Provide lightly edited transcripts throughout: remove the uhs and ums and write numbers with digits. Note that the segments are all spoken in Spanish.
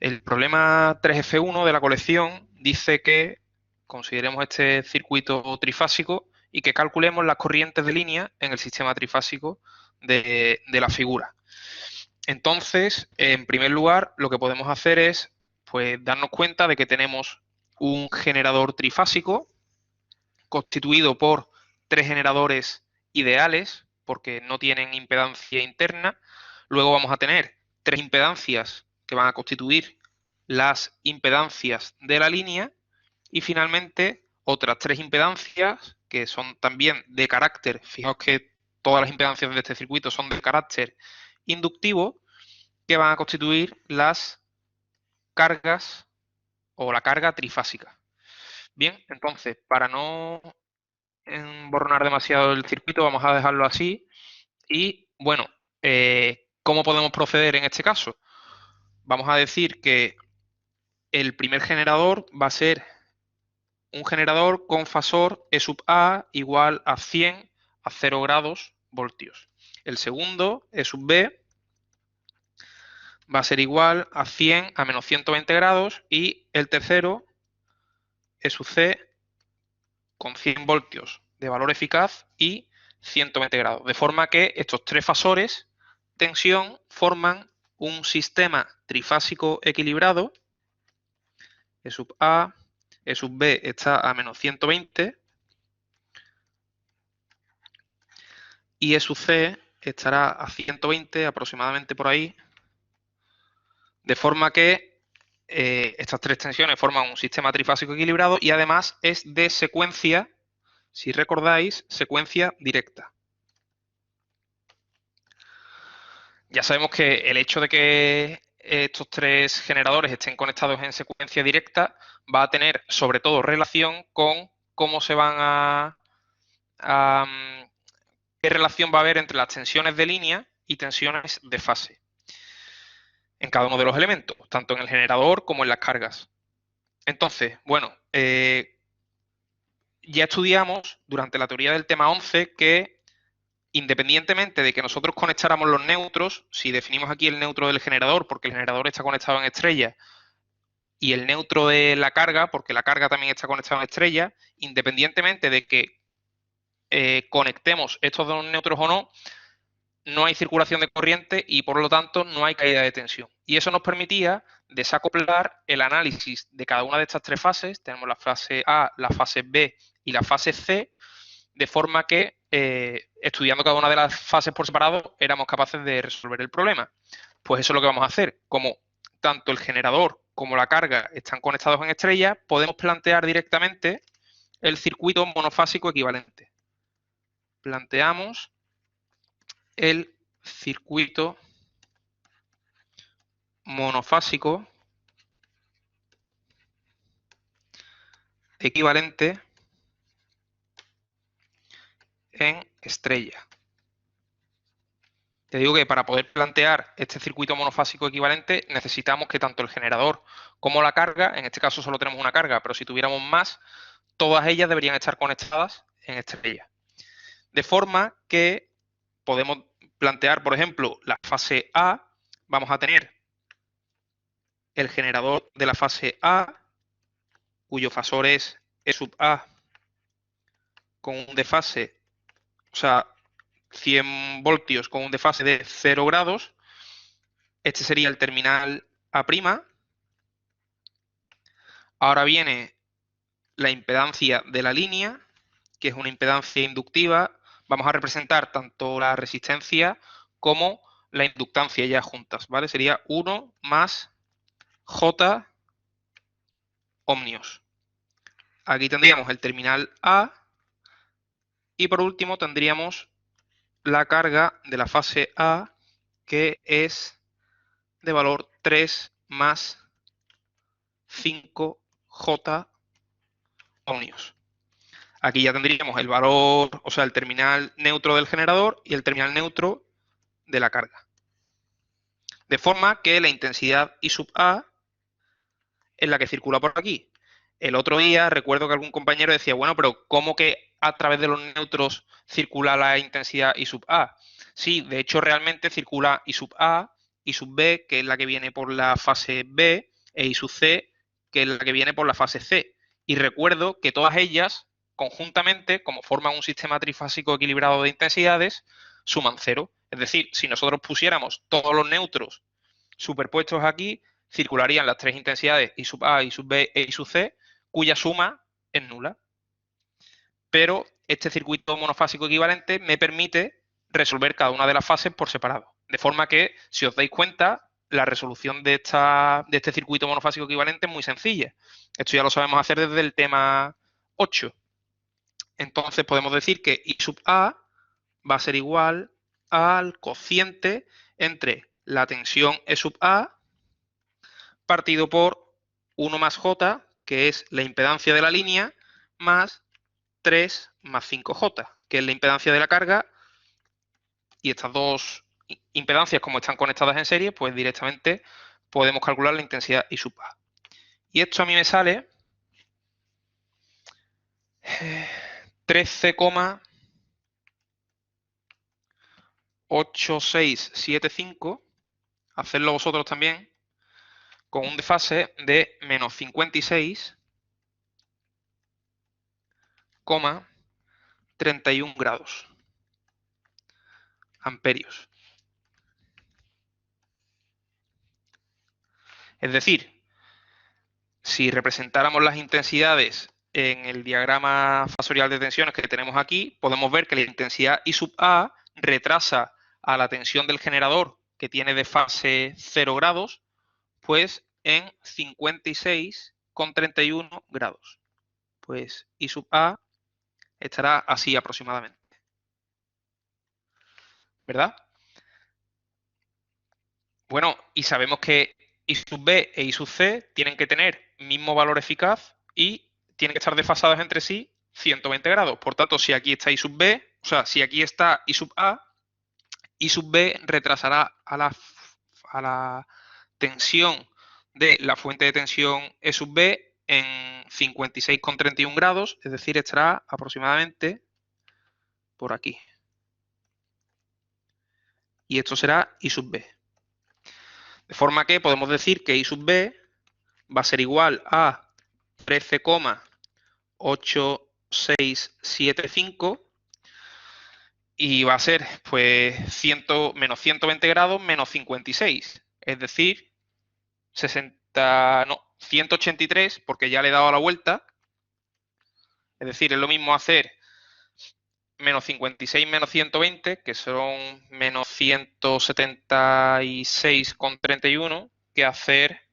El problema 3F1 de la colección dice que consideremos este circuito trifásico y que calculemos las corrientes de línea en el sistema trifásico de la figura. Entonces, en primer lugar, lo que podemos hacer es pues, darnos cuenta de que tenemos un generador trifásico constituido por tres generadores ideales, porque no tienen impedancia interna. Luego vamos a tener tres impedancias que van a constituir las impedancias de la línea y finalmente otras tres impedancias que son también de carácter, fijaos que todas las impedancias de este circuito son de carácter inductivo, que van a constituir las cargas o la carga trifásica. Bien, entonces, para no emborronar demasiado el circuito, vamos a dejarlo así. Y bueno, ¿cómo podemos proceder en este caso? Vamos a decir que el primer generador va a ser un generador con fasor E sub A igual a 100 a 0 grados voltios. El segundo, E sub B, va a ser igual a 100 a menos 120 grados y el tercero, E sub C, con 100 voltios de valor eficaz y 120 grados. De forma que estos tres fasores tensión forman un sistema trifásico equilibrado. E sub A, E sub B está a menos 120 y E sub C estará a 120 aproximadamente por ahí. De forma que estas tres tensiones forman un sistema trifásico equilibrado y además es de secuencia, si recordáis, secuencia directa. Ya sabemos que el hecho de que estos tres generadores estén conectados en secuencia directa va a tener sobre todo relación con cómo se van qué relación va a haber entre las tensiones de línea y tensiones de fase en cada uno de los elementos, tanto en el generador como en las cargas. Entonces, bueno, ya estudiamos durante la teoría del tema 11 que independientemente de que nosotros conectáramos los neutros, si definimos aquí el neutro del generador, porque el generador está conectado en estrella, y el neutro de la carga, porque la carga también está conectada en estrella, independientemente de que conectemos estos dos neutros o no, no hay circulación de corriente y por lo tanto no hay caída de tensión. Y eso nos permitía desacoplar el análisis de cada una de estas tres fases, tenemos la fase A, la fase B y la fase C, de forma que estudiando cada una de las fases por separado éramos capaces de resolver el problema. Pues eso es lo que vamos a hacer. Como tanto el generador como la carga están conectados en estrella, podemos plantear directamente el circuito monofásico equivalente. Planteamos el circuito monofásico equivalente en estrella. Te digo que para poder plantear este circuito monofásico equivalente necesitamos que tanto el generador como la carga, en este caso solo tenemos una carga, pero si tuviéramos más, todas ellas deberían estar conectadas en estrella. De forma que podemos plantear, por ejemplo, la fase A, vamos a tener el generador de la fase A, cuyo fasor es E sub A con un desfase, o sea, 100 voltios con un desfase de 0 grados. Este sería el terminal A'. Ahora viene la impedancia de la línea, que es una impedancia inductiva. Vamos a representar tanto la resistencia como la inductancia ya juntas, ¿vale? Sería 1 más J ohmios. Aquí tendríamos el terminal A y por último tendríamos la carga de la fase A, que es de valor 3 más 5J ohmios. Aquí ya tendríamos el valor, o sea, el terminal neutro del generador y el terminal neutro de la carga. De forma que la intensidad I sub A es la que circula por aquí. El otro día recuerdo que algún compañero decía, bueno, pero ¿cómo que a través de los neutros circula la intensidad I sub A? Sí, de hecho realmente circula I sub A, I sub B, que es la que viene por la fase B, e I sub C, que es la que viene por la fase C. Y recuerdo que todas ellas, conjuntamente, como forman un sistema trifásico equilibrado de intensidades, suman 0. Es decir, si nosotros pusiéramos todos los neutros superpuestos aquí, circularían las tres intensidades I sub A, I sub B e I sub C, cuya suma es nula. Pero este circuito monofásico equivalente me permite resolver cada una de las fases por separado. De forma que, si os dais cuenta, la resolución de este circuito monofásico equivalente es muy sencilla. Esto ya lo sabemos hacer desde el tema 8. Entonces podemos decir que I sub A va a ser igual al cociente entre la tensión E sub A partido por 1 más J, que es la impedancia de la línea, más 3 más 5J, que es la impedancia de la carga, y estas dos impedancias, como están conectadas en serie, pues directamente podemos calcular la intensidad I sub A. Y esto a mí me sale 13,8675, hacedlo vosotros también, con un desfase de menos 56,31 grados amperios. Es decir, si representáramos las intensidades en el diagrama fasorial de tensiones que tenemos aquí, podemos ver que la intensidad I sub A retrasa a la tensión del generador, que tiene de fase 0 grados, pues en 56,31 grados. Pues I sub A estará así aproximadamente. ¿Verdad? Bueno, y sabemos que I sub B e I sub C tienen que tener mismo valor eficaz y tienen que estar desfasados entre sí 120 grados. Por tanto, si aquí está I sub B, o sea, si aquí está I sub A, I sub B retrasará a la tensión de la fuente de tensión E sub B en 56,31 grados, es decir, estará aproximadamente por aquí. Y esto será I sub B. De forma que podemos decir que I sub B va a ser igual a 13,8675 y va a ser pues menos 120 grados menos 56, es decir, 183, porque ya le he dado la vuelta. Es decir, es lo mismo hacer menos 56 menos 120, que son menos 176,31, que hacer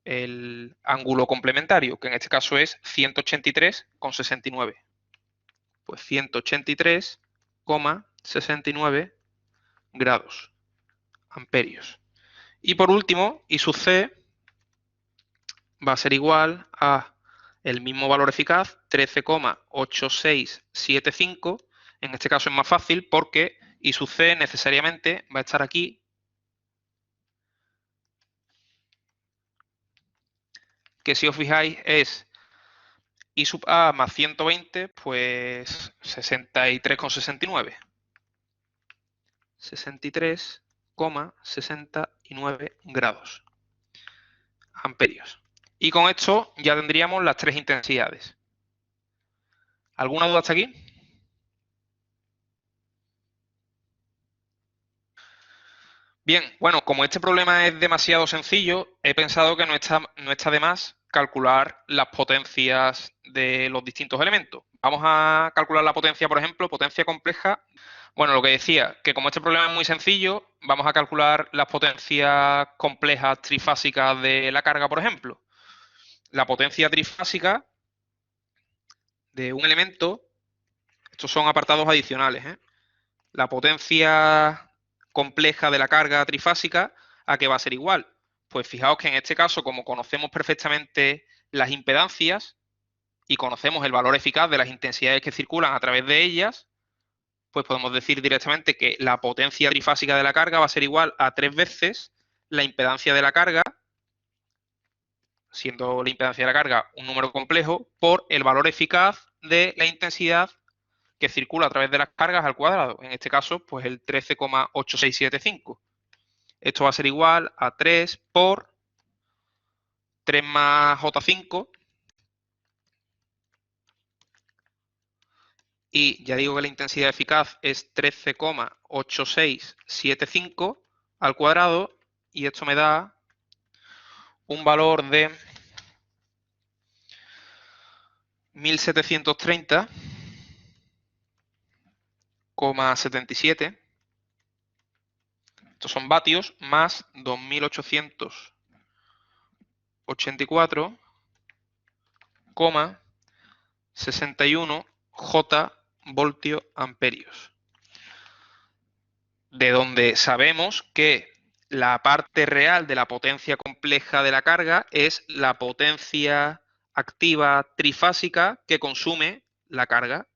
el ángulo complementario, que en este caso es 183,69. Pues 183,69 grados amperios. Y por último, I sub C va a ser igual a el mismo valor eficaz, 13,8675. En este caso es más fácil porque I sub C necesariamente va a estar aquí, que si os fijáis es I sub A más 120, pues 63,69. 63,69 grados amperios. Y con esto ya tendríamos las tres intensidades. ¿Alguna duda hasta aquí? Bien, bueno, como este problema es demasiado sencillo, he pensado que no está de más calcular las potencias de los distintos elementos. Vamos a calcular la potencia, por ejemplo, potencia compleja. Bueno, lo que decía, que como este problema es muy sencillo, vamos a calcular las potencias complejas trifásicas de la carga, por ejemplo. La potencia trifásica de un elemento, estos son apartados adicionales, ¿eh? La potencia compleja de la carga trifásica, ¿a qué va a ser igual? Pues fijaos que en este caso, como conocemos perfectamente las impedancias y conocemos el valor eficaz de las intensidades que circulan a través de ellas, pues podemos decir directamente que la potencia trifásica de la carga va a ser igual a 3 veces la impedancia de la carga, siendo la impedancia de la carga un número complejo, por el valor eficaz de la intensidad que circula a través de las cargas al cuadrado. En este caso, pues el 13,8675. Esto va a ser igual a 3 por 3 más J5. Y ya digo que la intensidad eficaz es 13,8675 al cuadrado. Y esto me da un valor de 1730,77. Estos son vatios más 2884,61 J voltio amperios. De donde sabemos que la parte real de la potencia compleja de la carga es la potencia activa trifásica que consume la carga.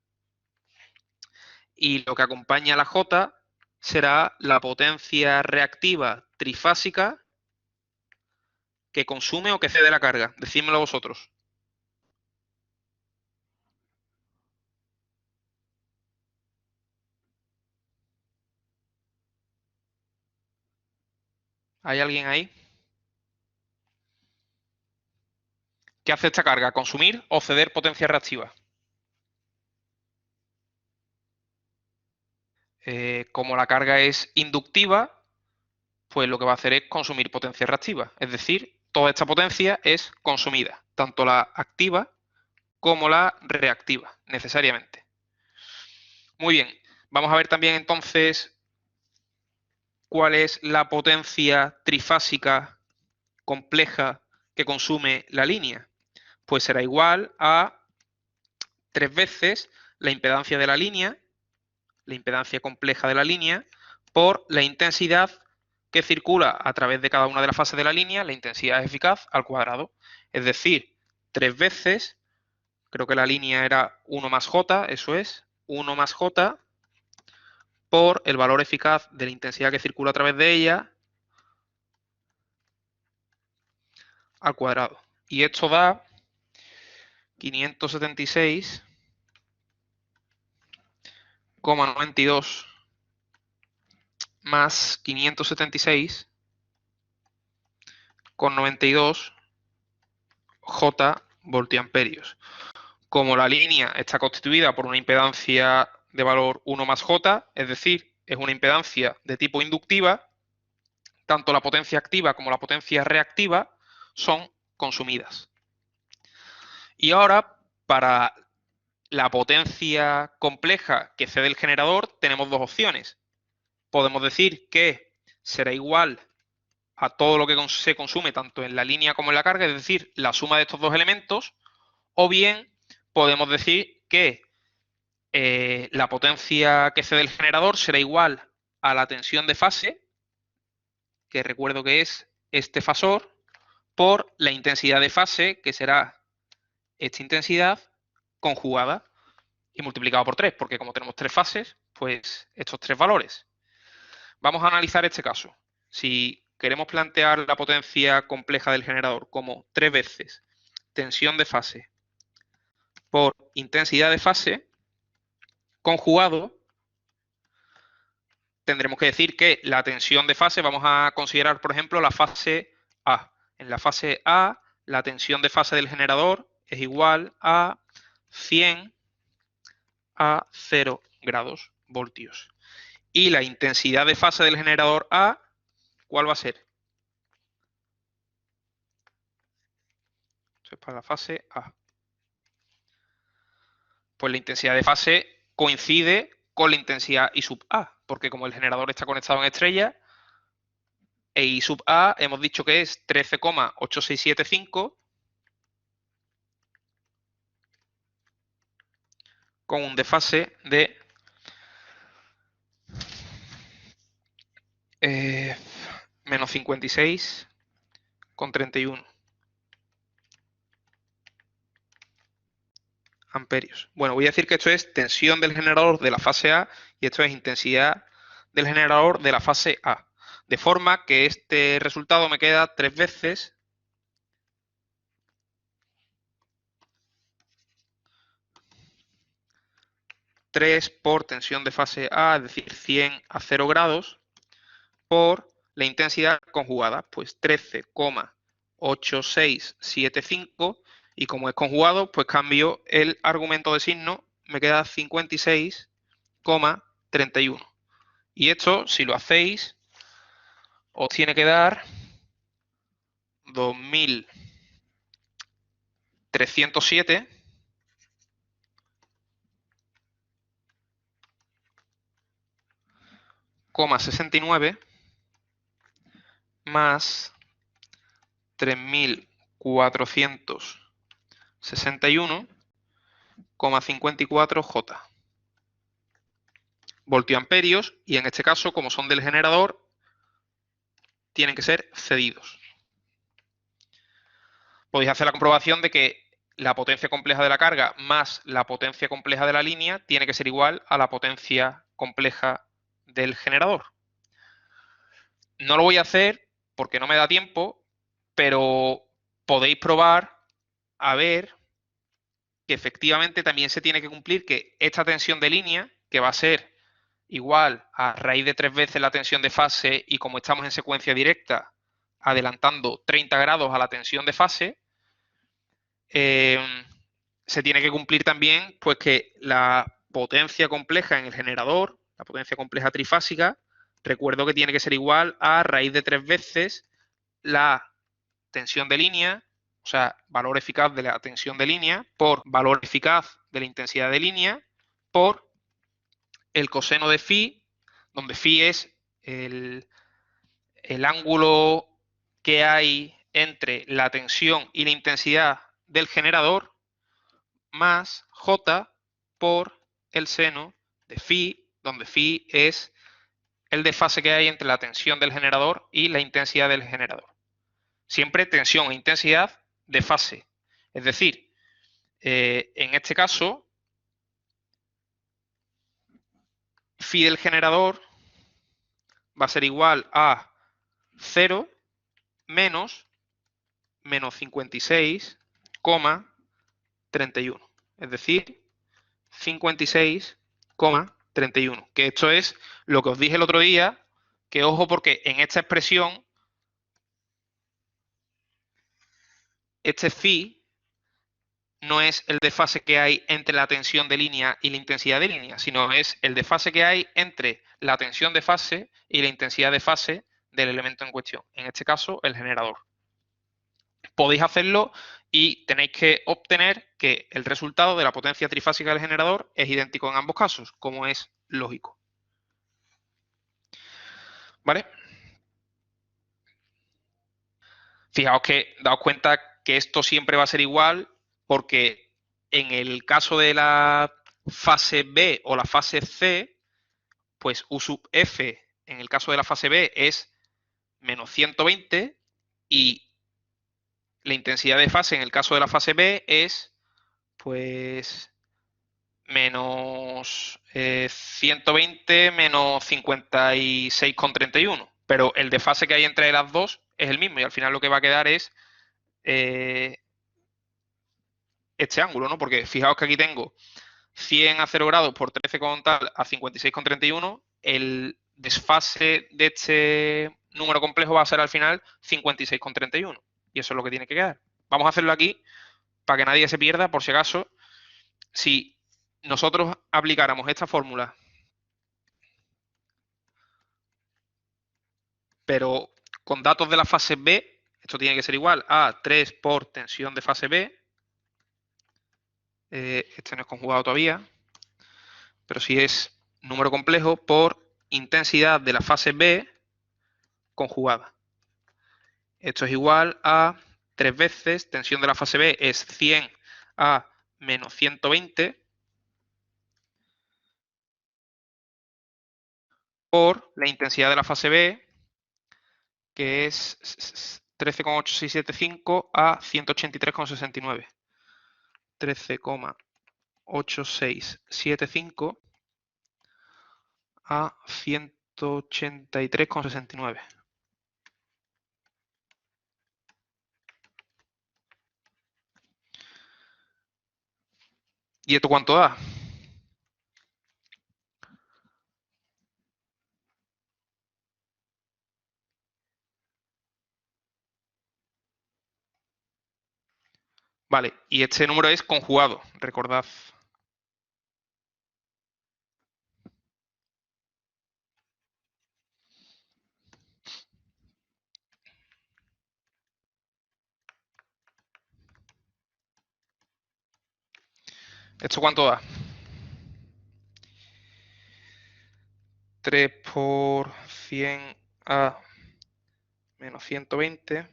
Y lo que acompaña a la J será la potencia reactiva trifásica que consume o que cede la carga. Decídmelo vosotros. ¿Hay alguien ahí? ¿Qué hace esta carga? ¿Consumir o ceder potencia reactiva? Como la carga es inductiva, pues lo que va a hacer es consumir potencia reactiva. Es decir, toda esta potencia es consumida, tanto la activa como la reactiva, necesariamente. Muy bien, vamos a ver también entonces cuál es la potencia trifásica compleja que consume la línea. Pues será igual a 3 veces la impedancia de la línea, la impedancia compleja de la línea, por la intensidad que circula a través de cada una de las fases de la línea, la intensidad eficaz al cuadrado. Es decir, 3 veces, creo que la línea era 1 más J, eso es, 1 más J por el valor eficaz de la intensidad que circula a través de ella al cuadrado. Y esto da 576,92 más 576,92 J voltiamperios. Como la línea está constituida por una impedancia de valor 1 más J, es decir, es una impedancia de tipo inductiva, tanto la potencia activa como la potencia reactiva son consumidas. Y ahora, para la potencia compleja que cede el generador, tenemos dos opciones. Podemos decir que será igual a todo lo que se consume tanto en la línea como en la carga, es decir, la suma de estos dos elementos, o bien podemos decir que la potencia que cede el generador será igual a la tensión de fase, que recuerdo que es este fasor, por la intensidad de fase, que será esta intensidad conjugada y multiplicado por 3, porque como tenemos 3 fases, pues estos 3 valores. Vamos a analizar este caso. Si queremos plantear la potencia compleja del generador como 3 veces tensión de fase por intensidad de fase conjugado, tendremos que decir que la tensión de fase, vamos a considerar, por ejemplo, la fase A. En la fase A, la tensión de fase del generador es igual a 100 a 0 grados voltios. Y la intensidad de fase del generador A, ¿cuál va a ser? Esto es para la fase A. Pues la intensidad de fase coincide con la intensidad I sub A, porque como el generador está conectado en estrella, e I sub A hemos dicho que es 13,8675 con un desfase de menos 56,31 amperios. Bueno, voy a decir que esto es tensión del generador de la fase A y esto es intensidad del generador de la fase A. De forma que este resultado me queda 3 veces por tensión de fase A, es decir, 100 a 0 grados, por la intensidad conjugada, pues 13,8675 8675 y como es conjugado, pues cambio el argumento de signo, me queda 56,31. Y esto, si lo hacéis, os tiene que dar 2307,69 más 3461,54 J. Voltioamperios, y en este caso, como son del generador, tienen que ser cedidos. Podéis hacer la comprobación de que la potencia compleja de la carga más la potencia compleja de la línea tiene que ser igual a la potencia compleja del generador. No lo voy a hacer porque no me da tiempo, pero podéis probar a ver que efectivamente también se tiene que cumplir que esta tensión de línea, que va a ser igual a raíz de 3 veces la tensión de fase, y como estamos en secuencia directa, adelantando 30 grados a la tensión de fase, se tiene que cumplir también pues que la potencia compleja en el generador, la potencia compleja trifásica, recuerdo que tiene que ser igual a raíz de 3 veces la tensión de línea, o sea, valor eficaz de la tensión de línea, por valor eficaz de la intensidad de línea, por el coseno de phi, donde phi es el ángulo que hay entre la tensión y la intensidad del generador, más J por el seno de phi, donde phi es el desfase que hay entre la tensión del generador y la intensidad del generador. Siempre tensión e intensidad de fase. Es decir, en este caso, phi del generador va a ser igual a 0 menos 56,31. Es decir, 56,31. Que esto es lo que os dije el otro día, que ojo porque en esta expresión, este phi no es el desfase que hay entre la tensión de línea y la intensidad de línea, sino es el desfase que hay entre la tensión de fase y la intensidad de fase del elemento en cuestión. En este caso, el generador. Podéis hacerlo y tenéis que obtener que el resultado de la potencia trifásica del generador es idéntico en ambos casos, como es lógico. ¿Vale? Fijaos que daos cuenta que esto siempre va a ser igual porque en el caso de la fase B o la fase C, pues U sub F en el caso de la fase B es menos 120 y la intensidad de fase en el caso de la fase B es pues menos 120 menos 56,31. Pero el desfase que hay entre las dos es el mismo y al final lo que va a quedar es este ángulo, ¿no? Porque fijaos que aquí tengo 100 a 0 grados por 13 con tal a 56,31. El desfase de este número complejo va a ser al final 56,31. Y eso es lo que tiene que quedar. Vamos a hacerlo aquí para que nadie se pierda, por si acaso. Si nosotros aplicáramos esta fórmula, pero con datos de la fase B, esto tiene que ser igual a 3 por tensión de fase B. Este no es conjugado todavía, pero si es número complejo por intensidad de la fase B conjugada. Esto es igual a 3 veces, tensión de la fase B es 100 a menos 120 por la intensidad de la fase B, que es 13,8675 a 183,69. 13,8675 a 183,69. ¿Y esto cuánto da? Vale, y este número es conjugado, recordad. ¿Esto cuánto da? 3 por 100 a menos 120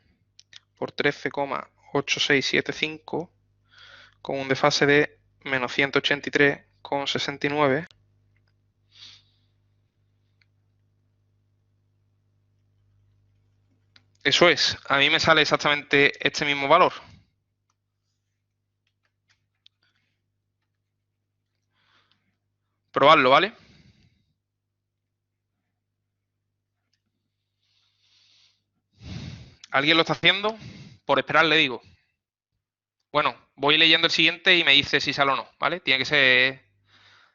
por 13,8675 con un desfase de menos 183,69. Eso es, a mí me sale exactamente este mismo valor. Probadlo, ¿vale? ¿Alguien lo está haciendo? Por esperar le digo. Bueno, voy leyendo el siguiente y me dice si sale o no, ¿vale? Tiene que ser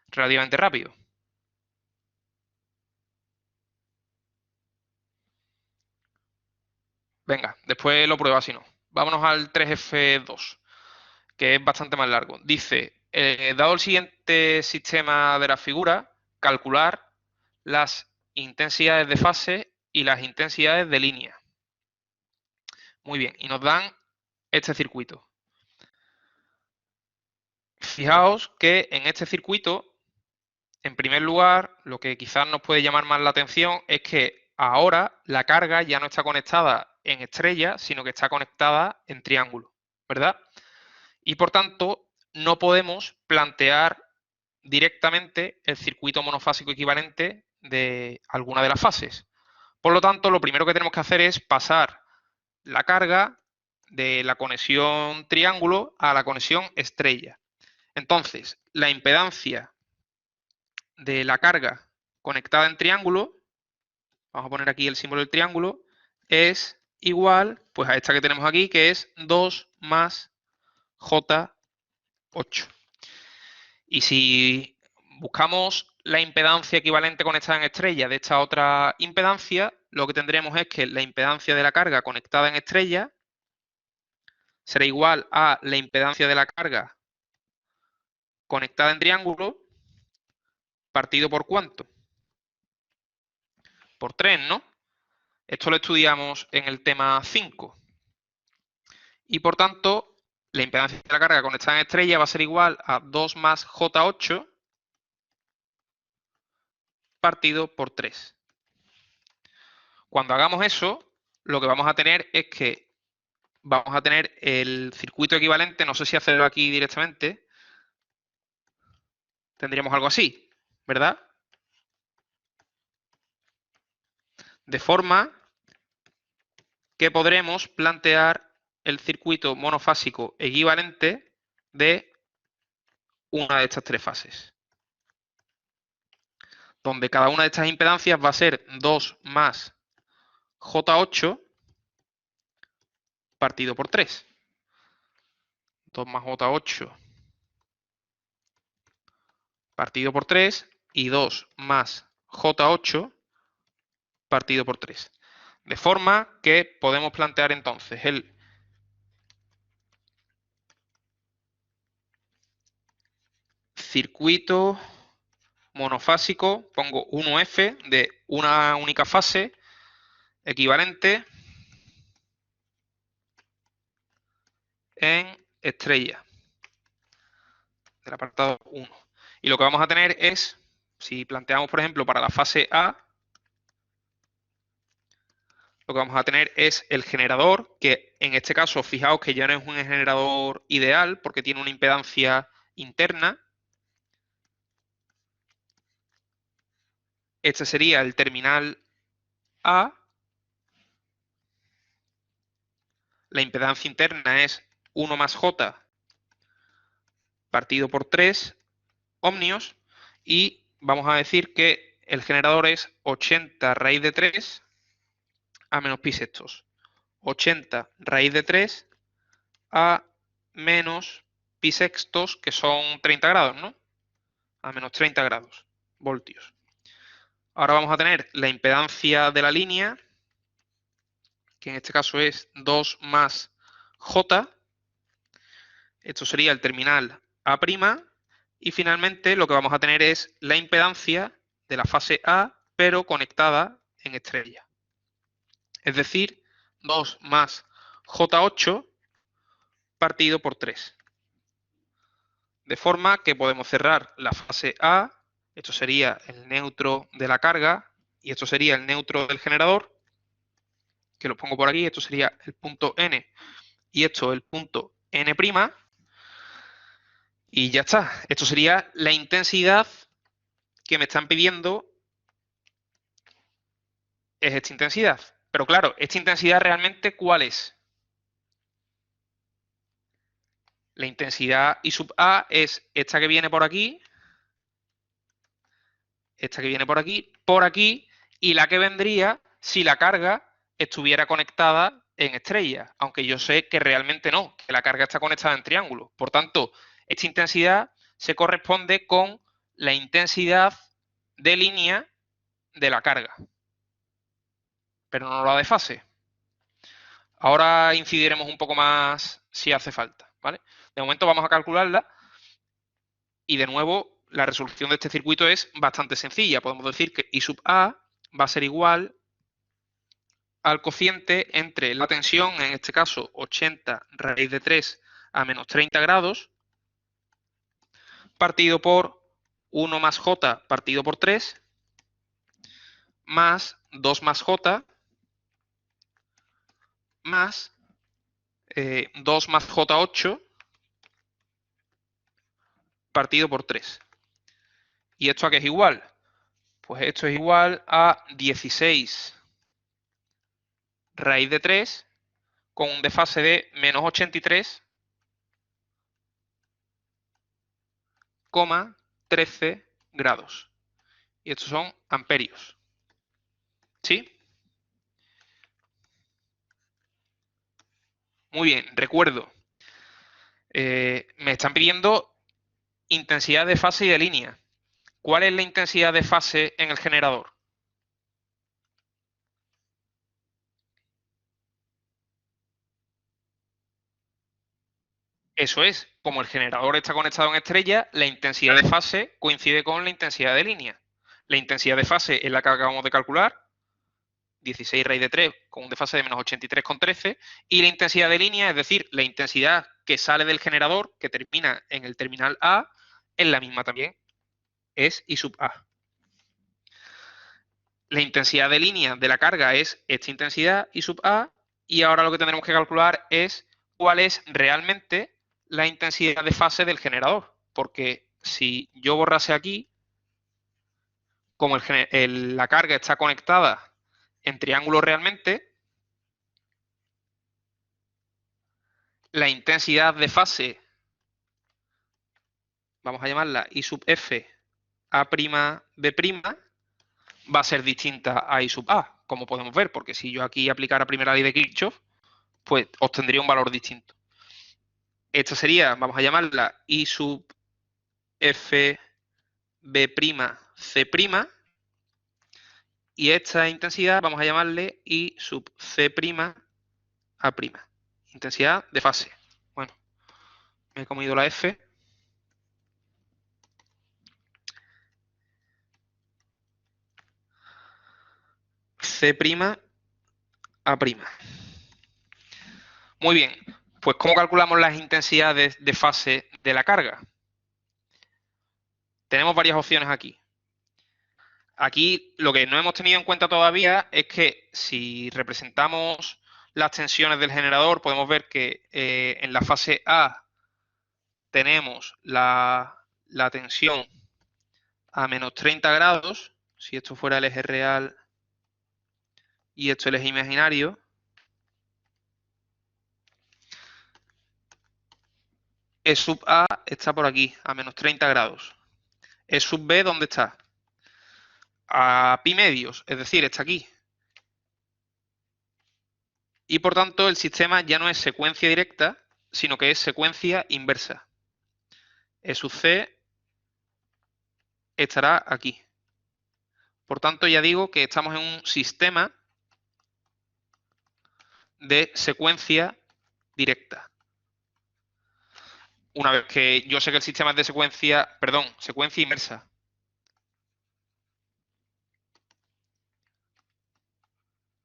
relativamente rápido. Venga, después lo prueba si no. Vámonos al 3F2, que es bastante más largo. Dice, dado el siguiente sistema de la figura, calcular las intensidades de fase y las intensidades de línea. Muy bien, y nos dan este circuito. Fijaos que en este circuito, en primer lugar, lo que quizás nos puede llamar más la atención es que ahora la carga ya no está conectada en estrella, sino que está conectada en triángulo, ¿verdad? Y por tanto, no podemos plantear directamente el circuito monofásico equivalente de alguna de las fases. Por lo tanto, lo primero que tenemos que hacer es pasar la carga de la conexión triángulo a la conexión estrella. Entonces, la impedancia de la carga conectada en triángulo, vamos a poner aquí el símbolo del triángulo, es igual pues a esta que tenemos aquí, que es 2 más J8. Y si buscamos la impedancia equivalente conectada en estrella de esta otra impedancia, lo que tendremos es que la impedancia de la carga conectada en estrella será igual a la impedancia de la carga conectada en triángulo partido por ¿cuánto? Por 3, ¿no? Esto lo estudiamos en el tema 5. Y por tanto, la impedancia de la carga conectada en estrella va a ser igual a 2 más J8 partido por 3. Cuando hagamos eso, lo que vamos a tener es que vamos a tener el circuito equivalente, no sé si hacerlo aquí directamente, tendríamos algo así, ¿verdad? De forma que podremos plantear el circuito monofásico equivalente de una de estas tres fases, donde cada una de estas impedancias va a ser 2 más J8 partido por 3. 2 más J8 partido por 3 y 2 más J8 partido por 3. De forma que podemos plantear entonces el circuito monofásico, pongo 1F de una única fase equivalente en estrella del apartado 1. Y lo que vamos a tener es, si planteamos, por ejemplo, para la fase A, lo que vamos a tener es el generador, que en este caso, fijaos que ya no es un generador ideal porque tiene una impedancia interna. Este sería el terminal A. La impedancia interna es 1 más J partido por 3 ohmios. Y vamos a decir que el generador es 80 raíz de 3 a menos pi sextos. 80 raíz de 3 a menos pi sextos, que son 30 grados, ¿no? A menos 30 grados, voltios. Ahora vamos a tener la impedancia de la línea, que en este caso es 2 más J, Esto sería el terminal A'. Y finalmente lo que vamos a tener es la impedancia de la fase A, pero conectada en estrella. Es decir, 2 más J8 partido por 3. De forma que podemos cerrar la fase A, esto sería el neutro de la carga, y esto sería el neutro del generador, que lo pongo por aquí, esto sería el punto N, y esto el punto N', y ya está. Esto sería la intensidad que me están pidiendo, es esta intensidad. Pero claro, ¿esta intensidad realmente cuál es? La intensidad I sub A es esta que viene por aquí, esta que viene por aquí, y la que vendría si la carga estuviera conectada en estrella, aunque yo sé que realmente no, que la carga está conectada en triángulo. Por tanto, esta intensidad se corresponde con la intensidad de línea de la carga, pero no la de fase. Ahora incidiremos un poco más si hace falta, ¿vale? De momento vamos a calcularla y de nuevo la resolución de este circuito es bastante sencilla. Podemos decir que I sub A va a ser igual al cociente entre la tensión, en este caso 80 raíz de 3 a menos 30 grados, partido por 1 más J partido por 3, más 2 más J, más 2 más J8 partido por 3. ¿Y esto a qué es igual? Pues esto es igual a 16 raíz de 3 con un desfase de menos 83,13 grados. Y estos son amperios. ¿Sí? Muy bien, recuerdo. Me están pidiendo intensidad de fase y de línea. ¿Cuál es la intensidad de fase en el generador? Eso es, como el generador está conectado en estrella, la intensidad de fase coincide con la intensidad de línea. La intensidad de fase es la que acabamos de calcular, 16 raíz de 3 con un desfase de menos 83,13, y la intensidad de línea, es decir, la intensidad que sale del generador, que termina en el terminal A, es la misma también, es I sub A. La intensidad de línea de la carga es esta intensidad I sub A, y ahora lo que tendremos que calcular es cuál es realmente la intensidad de fase del generador, porque si yo borrase aquí, como la carga está conectada en triángulo realmente, la intensidad de fase, vamos a llamarla I sub F A' B', va a ser distinta a I sub A, como podemos ver, porque si yo aquí aplicara primera ley de Kirchhoff, pues obtendría un valor distinto. Esta sería, vamos a llamarla I sub F B' C', y esta intensidad vamos a llamarle I sub C' A'. Intensidad de fase. Bueno, me he comido la F. C' A'. Muy bien, pues ¿cómo calculamos las intensidades de fase de la carga? Tenemos varias opciones aquí. Aquí lo que no hemos tenido en cuenta todavía es que si representamos las tensiones del generador, podemos ver que en la fase A tenemos la tensión a menos 30 grados, si esto fuera el eje real y esto el eje imaginario. E sub A está por aquí, a menos 30 grados. E sub B, ¿dónde está? A pi medios, es decir, está aquí. Y por tanto el sistema ya no es secuencia directa, sino que es secuencia inversa. E sub C estará aquí. Por tanto, ya digo que estamos en un sistema de secuencia directa. una vez que yo sé que el sistema es de secuencia, perdón, secuencia inversa.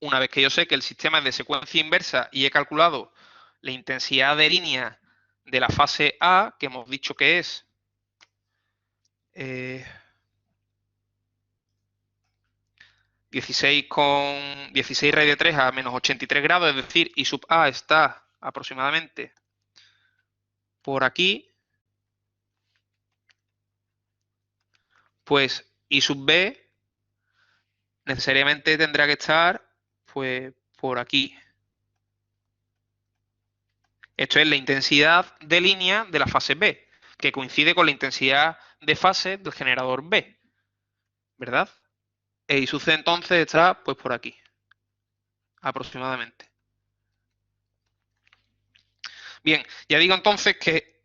Una vez que yo sé que el sistema es de secuencia inversa y he calculado la intensidad de línea de la fase A, que hemos dicho que es 16 raíz de 3 a menos 83 grados, es decir, I sub A está aproximadamente por aquí, pues I sub B necesariamente tendrá que estar pues por aquí. Esto es la intensidad de línea de la fase B, que coincide con la intensidad de fase del generador B, ¿verdad? E I sub C entonces estará pues por aquí, aproximadamente. Bien, ya digo entonces que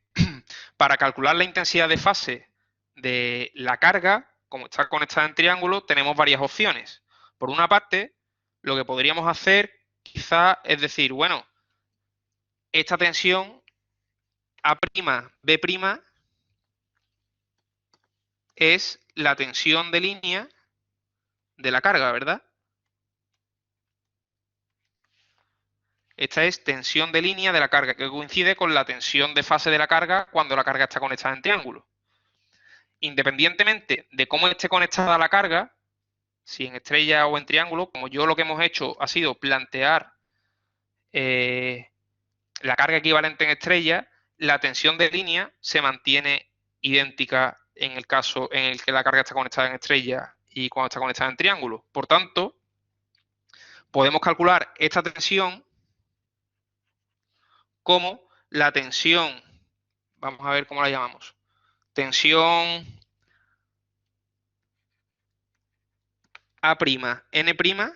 para calcular la intensidad de fase de la carga, como está conectada en triángulo, tenemos varias opciones. Por una parte, lo que podríamos hacer quizá es decir, bueno, esta tensión A'B' es la tensión de línea de la carga, ¿verdad? Esta es tensión de línea de la carga, que coincide con la tensión de fase de la carga cuando la carga está conectada en triángulo. Independientemente de cómo esté conectada la carga, si en estrella o en triángulo, como yo lo que hemos hecho ha sido plantear la carga equivalente en estrella, la tensión de línea se mantiene idéntica en el caso en el que la carga está conectada en estrella y cuando está conectada en triángulo. Por tanto, podemos calcular esta tensión como la tensión, vamos a ver cómo la llamamos, tensión A'N'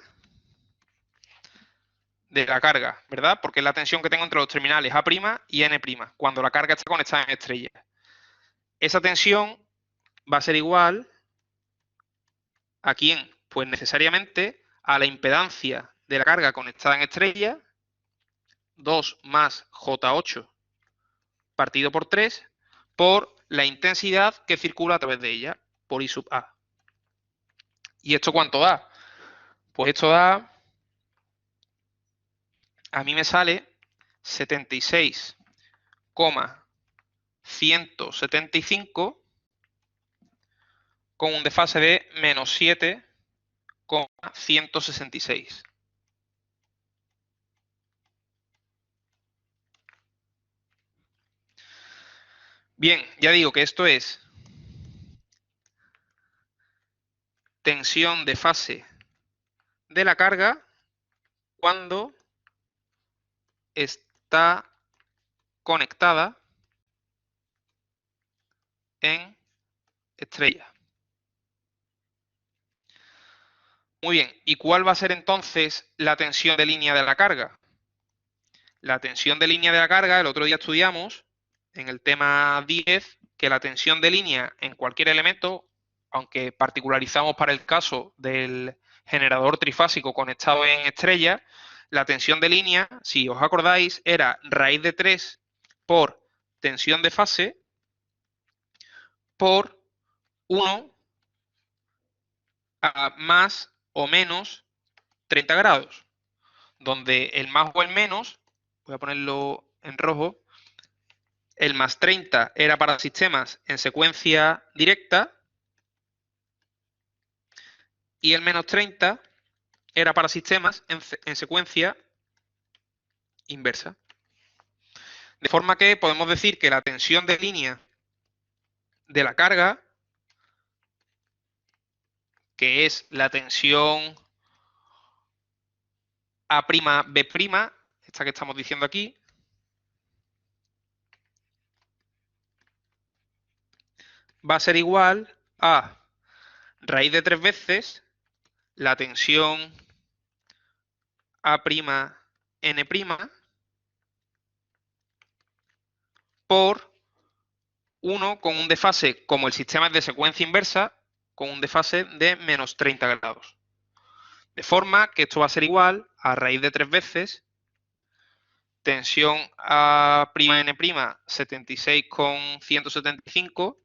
de la carga, ¿verdad? Porque es la tensión que tengo entre los terminales A' y N', cuando la carga está conectada en estrella. Esa tensión va a ser igual ¿a quién? Pues necesariamente a la impedancia de la carga conectada en estrella, 2 más J8 partido por 3, por la intensidad que circula a través de ella, por I sub A. ¿Y esto cuánto da? Pues esto da, a mí me sale 76,175 con un desfase de menos 7,166. Bien, ya digo que esto es tensión de fase de la carga cuando está conectada en estrella. Muy bien, ¿y cuál va a ser entonces la tensión de línea de la carga? La tensión de línea de la carga, el otro día estudiamos en el tema 10 que la tensión de línea en cualquier elemento, aunque particularizamos para el caso del generador trifásico conectado en estrella, la tensión de línea, si os acordáis, era raíz de 3 por tensión de fase por 1 a más o menos 30 grados, donde el más o el menos, voy a ponerlo en rojo, el más 30 era para sistemas en secuencia directa y el menos 30 era para sistemas en secuencia inversa. De forma que podemos decir que la tensión de línea de la carga, que es la tensión A'B', esta que estamos diciendo aquí, va a ser igual a raíz de 3 veces la tensión A'N' por 1 con un desfase, como el sistema es de secuencia inversa, con un desfase de menos 30 grados. De forma que esto va a ser igual a raíz de 3 veces tensión A', N', 76,175,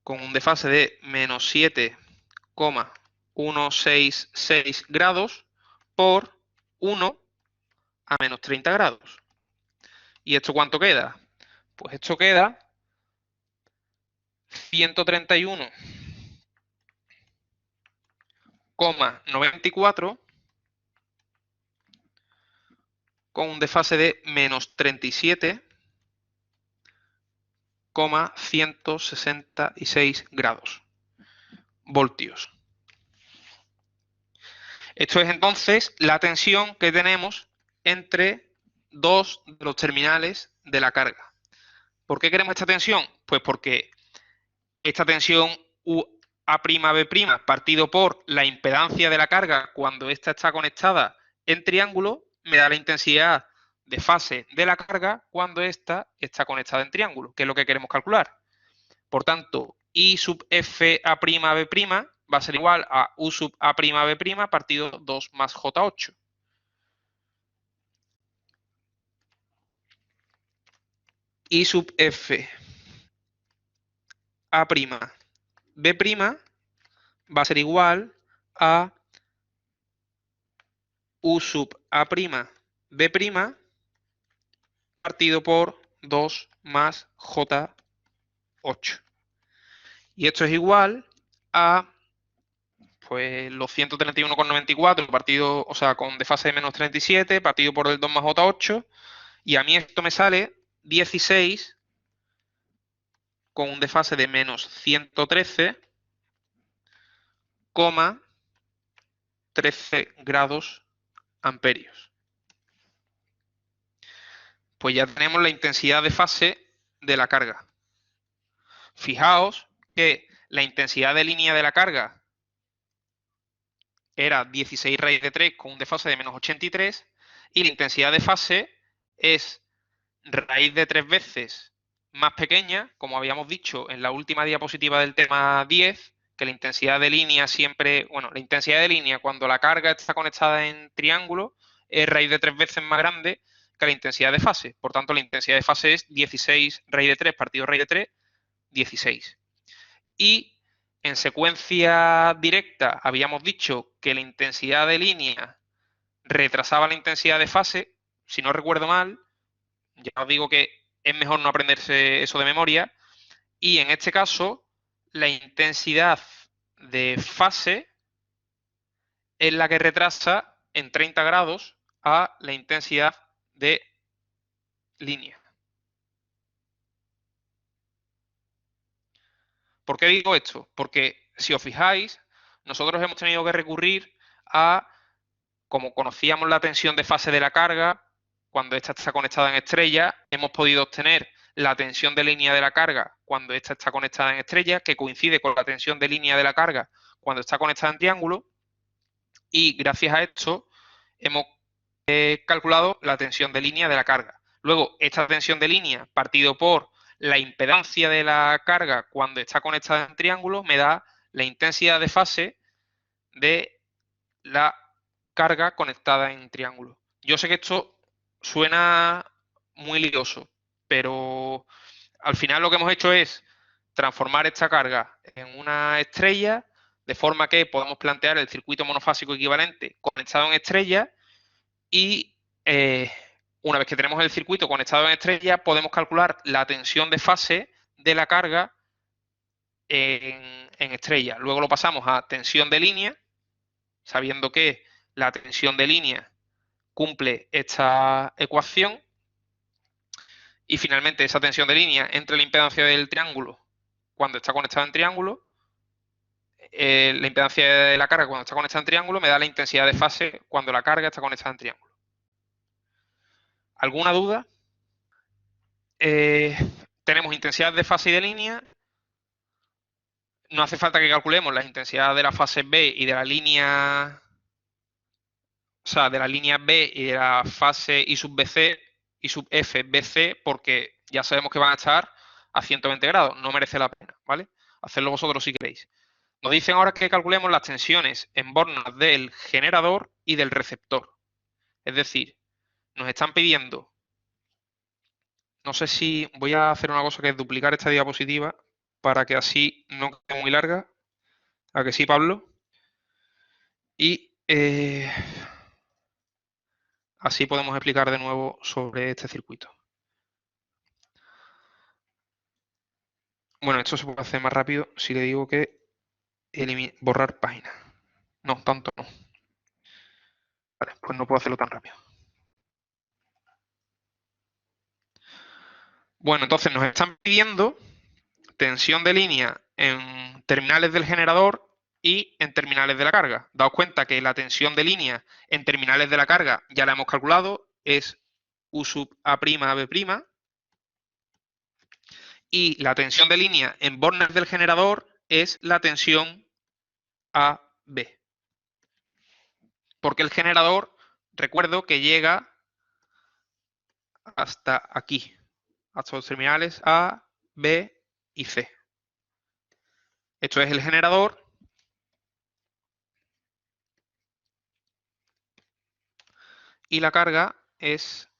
con un desfase de menos 7,166 grados por 1 a menos 30 grados. ¿Y esto cuánto queda? Pues esto queda 131,94 con un desfase de menos 37,166 grados voltios. Esto es entonces la tensión que tenemos entre dos de los terminales de la carga. ¿Por qué queremos esta tensión? Pues porque esta tensión UA', B' partido por la impedancia de la carga cuando ésta está conectada en triángulo, me da la intensidad de fase de la carga cuando ésta está conectada en triángulo, que es lo que queremos calcular. Por tanto, I sub FA', B' va a ser igual a U sub A', B' partido 2 más J8. I sub F A', B' va a ser igual a U sub A', B' partido por 2 más J8. Y esto es igual a pues los 131,94 partido, o sea, con desfase de menos 37, partido por el 2 más J8, y a mí esto me sale 16 con un desfase de menos 113,13 grados amperios. Pues ya tenemos la intensidad de fase de la carga. Fijaos que la intensidad de línea de la carga era 16 raíz de 3 con un desfase de menos 83 y la intensidad de fase es raíz de 3 veces más pequeña, como habíamos dicho en la última diapositiva del tema 10, que la intensidad de línea siempre, bueno, la intensidad de línea cuando la carga está conectada en triángulo es raíz de 3 veces más grande que la intensidad de fase. Por tanto, la intensidad de fase es 16 raíz de 3 partido raíz de 3, 16. Y en secuencia directa habíamos dicho que la intensidad de línea retrasaba la intensidad de fase. Si no recuerdo mal, ya os digo que es mejor no aprenderse eso de memoria. Y en este caso, la intensidad de fase es la que retrasa en 30 grados a la intensidad de línea. ¿Por qué digo esto? Porque si os fijáis, nosotros hemos tenido que recurrir a, como conocíamos la tensión de fase de la carga, cuando ésta está conectada en estrella, hemos podido obtener la tensión de línea de la carga cuando ésta está conectada en estrella, que coincide con la tensión de línea de la carga cuando está conectada en triángulo, y gracias a esto hemos calculado la tensión de línea de la carga. Luego, esta tensión de línea partido por la impedancia de la carga cuando está conectada en triángulo me da la intensidad de fase de la carga conectada en triángulo. Yo sé que esto suena muy lioso, pero al final lo que hemos hecho es transformar esta carga en una estrella de forma que podamos plantear el circuito monofásico equivalente conectado en estrella y una vez que tenemos el circuito conectado en estrella podemos calcular la tensión de fase de la carga en estrella. Luego lo pasamos a tensión de línea, sabiendo que la tensión de línea cumple esta ecuación y finalmente esa tensión de línea entre la impedancia del triángulo cuando está conectada en triángulo, la impedancia de la carga cuando está conectada en triángulo me da la intensidad de fase cuando la carga está conectada en triángulo. ¿Alguna duda? Tenemos intensidad de fase y de línea. No hace falta que calculemos las intensidades de la fase B y de la línea, o sea, de la línea B y de la fase I sub BC y sub F, BC, porque ya sabemos que van a estar a 120 grados. No merece la pena, ¿vale? Hacedlo vosotros si queréis. Nos dicen ahora que calculemos las tensiones en bornas del generador y del receptor. Es decir, nos están pidiendo, no sé si voy a hacer una cosa que es duplicar esta diapositiva para que así no quede muy larga. ¿A que sí, Pablo? Y así podemos explicar de nuevo sobre este circuito. Bueno, esto se puede hacer más rápido si le digo que borrar página. No, tanto no. Vale, pues no puedo hacerlo tan rápido. Bueno, entonces nos están pidiendo tensión de línea en terminales del generador y en terminales de la carga. Daos cuenta que la tensión de línea en terminales de la carga ya la hemos calculado, es U sub A' B', y la tensión de línea en bornes del generador es la tensión AB. Porque el generador, recuerdo que llega hasta aquí, hasta los terminales A, B y C. Esto es el generador y la carga es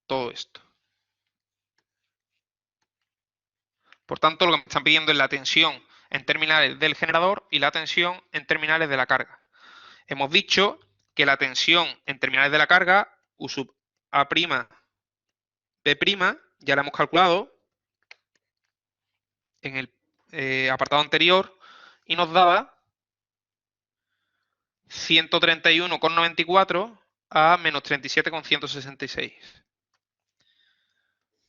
todo esto. Por tanto, lo que me están pidiendo es la tensión en terminales del generador y la tensión en terminales de la carga. Hemos dicho que la tensión en terminales de la carga, U sub A', B', ya la hemos calculado en el apartado anterior y nos daba 131,94 a menos 37,166.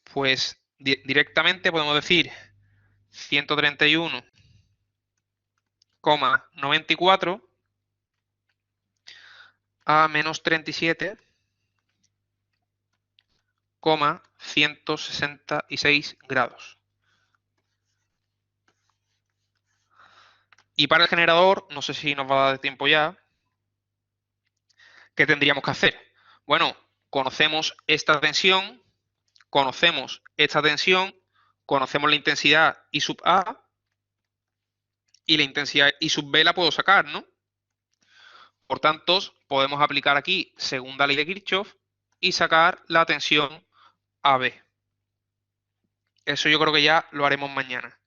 Pues directamente podemos decir 131,94 a menos 37,166 grados. Y para el generador, no sé si nos va a dar de tiempo ya, ¿qué tendríamos que hacer? Bueno, conocemos esta tensión, conocemos esta tensión, conocemos la intensidad I sub A y la intensidad I sub B la puedo sacar, ¿no? Por tanto, podemos aplicar aquí segunda ley de Kirchhoff y sacar la tensión AB. Eso yo creo que ya lo haremos mañana.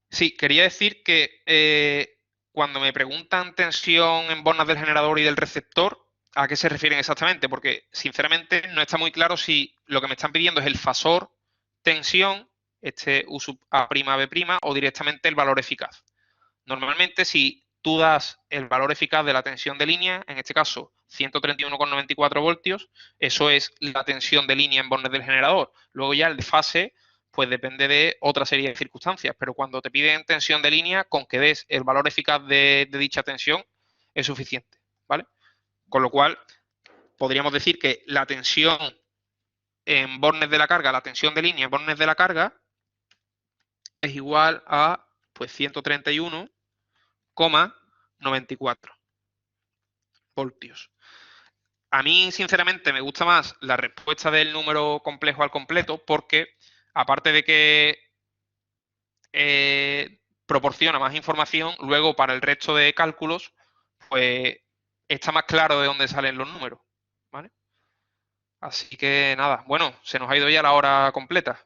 Sí, quería decir que cuando me preguntan tensión en bornas del generador y del receptor, ¿a qué se refieren exactamente? Porque sinceramente no está muy claro si lo que me están pidiendo es el fasor tensión, este U sub A', B', o directamente el valor eficaz. Normalmente, si tú das el valor eficaz de la tensión de línea, en este caso 131,94 voltios, eso es la tensión de línea en bornes del generador. Luego ya el de fase, pues depende de otra serie de circunstancias, pero cuando te piden tensión de línea, con que des el valor eficaz de dicha tensión, es suficiente, ¿vale? Con lo cual, podríamos decir que la tensión en bornes de la carga, la tensión de línea en bornes de la carga, es igual a pues 131,94 voltios. A mí, sinceramente, me gusta más la respuesta del número complejo al completo porque, aparte de que proporciona más información, luego para el resto de cálculos, pues está más claro de dónde salen los números, ¿vale? Así que nada, bueno, se nos ha ido ya la hora completa.